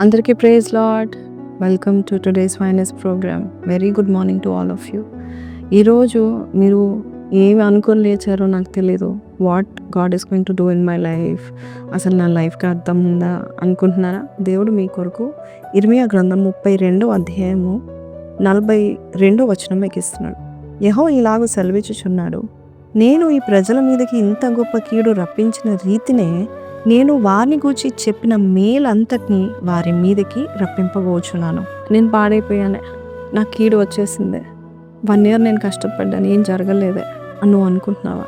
అందరికీ praise Lord. Welcome to today's finest programme. Very good morning to all of you. ఈరోజు మీరు ఏమి అనుకొని లేచారో నాకు తెలీదు. What God is going to do in my life, అసలు నా లైఫ్కి అర్థం ఉందా అనుకుంటున్నారా? దేవుడు మీ కొరకు ఇర్మియా గ్రంథం 32వ అధ్యాయము 42వ వచనం మీకు ఇస్తున్నాడు. యెహోవా ఇలాగ సెలవిచ్చుచున్నాడు, నేను ఈ ప్రజల మీదకి ఇంత గొప్ప కీడు రప్పించిన రీతినే నేను వారిని గూర్చి చెప్పిన మేలంతటినీ వారి మీదకి రప్పింపబోచున్నాను. నేను పాడైపోయానే, నాకు కీడు వచ్చేసిందే, 1 year నేను కష్టపడ్డాను, ఏం జరగలేదే అని నువ్వు అనుకుంటున్నావా?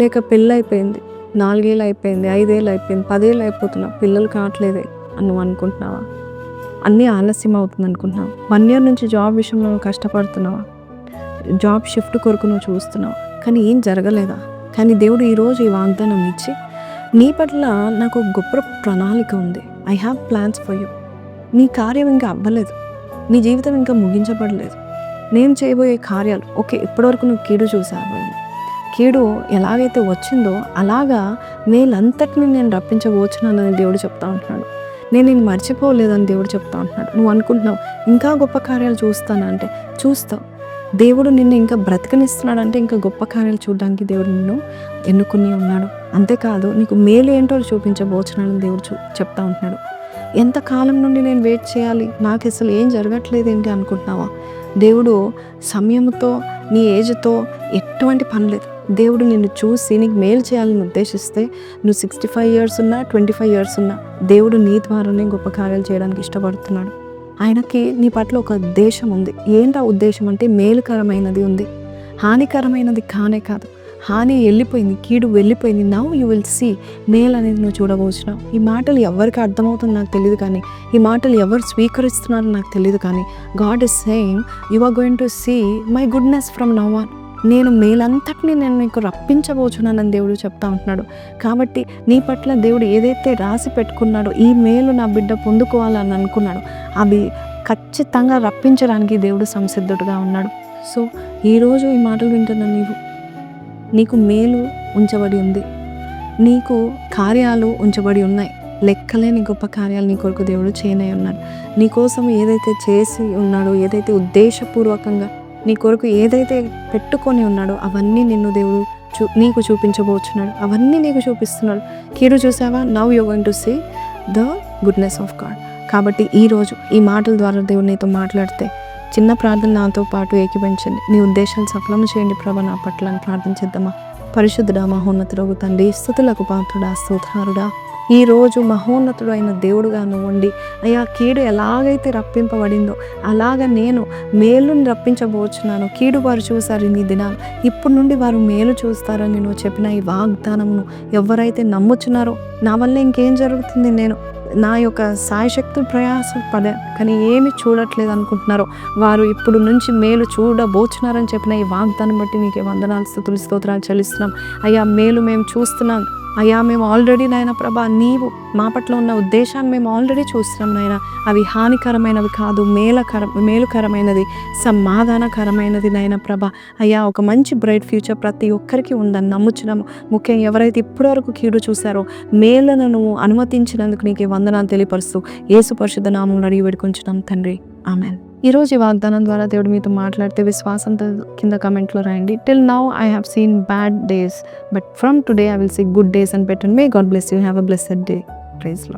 లేక పెళ్ళి అయిపోయింది, 4 ఏళ్ళు అయిపోయింది, 5 ఏళ్ళు అయిపోయింది, 10 ఏళ్ళు అయిపోతున్నావు, పిల్లలు కావట్లేదే అని నువ్వు అనుకుంటున్నావా? అన్నీ ఆలస్యం అవుతుంది అనుకుంటున్నావు. 1 year నుంచి జాబ్ విషయంలో నువ్వు కష్టపడుతున్నావా? జాబ్ షిఫ్ట్ కొరకు నువ్వు చూస్తున్నావు, కానీ ఏం జరగలేదా? కానీ దేవుడు ఈరోజు ఈ వాగ్దానం ఇచ్చి, నీ పట్ల నాకు గొప్ప ప్రణాళిక ఉంది. I have plans for you. నీ కార్యం ఇంకా అవ్వలేదు, నీ జీవితం ఇంకా ముగించబడలేదు. నేను చేయబోయే కార్యాలు, ఓకే ఇప్పటివరకు నువ్వు కీడు చూసావు, కీడు ఎలాగైతే వచ్చిందో అలాగా మేలంతటిని నేను రప్పించబోచున్నానని దేవుడు చెప్తా ఉంటున్నాడు. నేను నేను మర్చిపోలేదని దేవుడు చెప్తా ఉంటున్నాడు. నువ్వు అనుకుంటున్నావు ఇంకా గొప్ప కార్యాలు చూస్తానంటే చూస్తావు. దేవుడు నిన్ను ఇంకా బ్రతకనిస్తున్నాడంటే ఇంకా గొప్ప కార్యాలు చూడడానికి దేవుడు నిన్ను ఎన్నుకుని ఉన్నాడు. అంతేకాదు నీకు మేలు ఏంటో చూపించబోచున్నాడని దేవుడు చెప్తా ఉంటున్నాడు. ఎంతకాలం నుండి నేను వెయిట్ చేయాలి, నాకు అసలు ఏం జరగట్లేదు ఏంటి అనుకుంటున్నావా? దేవుడు సమయంతో నీ ఏజ్తో ఎటువంటి పని లేదు. దేవుడు నిన్ను చూసి నీకు మేలు చేయాలని ఉద్దేశిస్తే నువ్వు 65 years ఉన్నా 25 years ఉన్నా దేవుడు నీ ద్వారానే గొప్ప కార్యాలు చేయడానికి ఇష్టపడుతున్నాడు. ఆయనకి నీ పట్ల ఒక ఉద్దేశం ఉంది. ఏంటా ఉద్దేశం అంటే మేలుకరమైనది ఉంది, హానికరమైనది కానే కాదు. హాని వెళ్ళిపోయింది, కీడు వెళ్ళిపోయింది. నౌ యూ విల్ సీ మేల్ అనేది నువ్వు చూడబోచున్నావు. ఈ మాటలు ఎవరికి అర్థమవుతుందో నాకు తెలియదు, కానీ ఈ మాటలు ఎవరు స్వీకరిస్తున్నారో నాకు తెలియదు, కానీ God is saying you are going to see my goodness from now on. నేను మేలంతటిని నేను నీకు రప్పించబోచున్నానని దేవుడు చెప్తా ఉంటున్నాడు. కాబట్టి నీ పట్ల దేవుడు ఏదైతే రాసి పెట్టుకున్నాడో, ఈ మేలు నా బిడ్డ పొందుకోవాలని అనుకున్నాడు, అవి ఖచ్చితంగా రప్పించడానికి దేవుడు సంసిద్ధుడుగా ఉన్నాడు. సో ఈరోజు ఈ మాటలు వింటున్న నీకు మేలు ఉంచబడి ఉంది, నీకు కార్యాలు ఉంచబడి ఉన్నాయి. లెక్కలేని గొప్ప కార్యాలు నీ కొరకు దేవుడు చేయనై ఉన్నాడు. నీ కోసం ఏదైతే చేసి ఉన్నాడో, ఏదైతే ఉద్దేశపూర్వకంగా నీ కొరకు ఏదైతే పెట్టుకొని ఉన్నాడో అవన్నీ నిన్ను దేవుడు నీకు చూపించబోచున్నాడు, అవన్నీ నీకు చూపిస్తున్నాడు. కీడు చూసావా? Now you going to see the goodness of God. కాబట్టి ఈరోజు ఈ మాటల ద్వారా దేవుడు నీతో మాట్లాడితే చిన్న ప్రార్థన నాతో పాటు ఏకీభవించండి. నీ ఉద్దేశాలు సఫలం చేయండి ప్రభా నా పట్ల అని ప్రార్థన చేద్దామా? పరిశుద్ధుడా, మహోన్నతుడగు తండ్రి, స్తుతులకు పాత్రుడా, స్తోత్రారుడా, ఈరోజు మహోన్నతుడు అయిన దేవుడుగా నువ్వు ఉండి, అయ్యా కీడు ఎలాగైతే రప్పింపబడిందో అలాగ నేను మేలుని రప్పించబోచున్నాను. కీడు వారు చూశారు ఇన్ని దినాలు, ఇప్పుడు నుండి వారు మేలు చూస్తారని నువ్వు చెప్పిన ఈ వాగ్దానమును ఎవరైతే నమ్ముచున్నారో, నా వల్ల ఇంకేం జరుగుతుంది, నేను నా యొక్క సాయశక్తులు ప్రయాసం పడే కానీ ఏమి చూడట్లేదు అనుకుంటున్నారో, వారు ఇప్పుడు నుంచి మేలు చూడబోచున్నారని చెప్పిన ఈ వాగ్దానం బట్టి నీకే వందనాలు, స్తుతులు, స్తోత్రాలు చెల్లిస్తున్నాం. అయ్యా మేలు మేము చూస్తున్నాం అయ్యా, మేము ఆల్రెడీ నాయన ప్రభా నీవు మా పట్ల ఉన్న ఉద్దేశాన్ని మేము ఆల్రెడీ చూస్తున్నాం నాయన. అవి హానికరమైనవి కాదు, మేలుకరమైనది, సమాధానకరమైనది నాయన ప్రభా. అయ్యా ఒక మంచి బ్రైట్ ఫ్యూచర్ ప్రతి ఒక్కరికి ఉందని నమ్ముచున్నాము. ముఖ్యంగా ఎవరైతే ఇప్పటివరకు కీడు చూశారో మేలును నువ్వు అనుమతించినందుకు నీకే వందనాలు తెలియపరుస్తూ యేసు పరిశుద్ధ నామములో అడిగి వేడుకొంచున్నాం తండ్రి, ఆమెన్. ఈరోజు ఈ వాగ్దానం ద్వారా దేవుడు మీతో మాట్లాడితే విశ్వాసంతో కింద కమెంట్లో రాయండి. Till now I have seen bad days, but from today I will see good days అని పెట్టండి. May God bless you. Have a blessed day. Praise lord.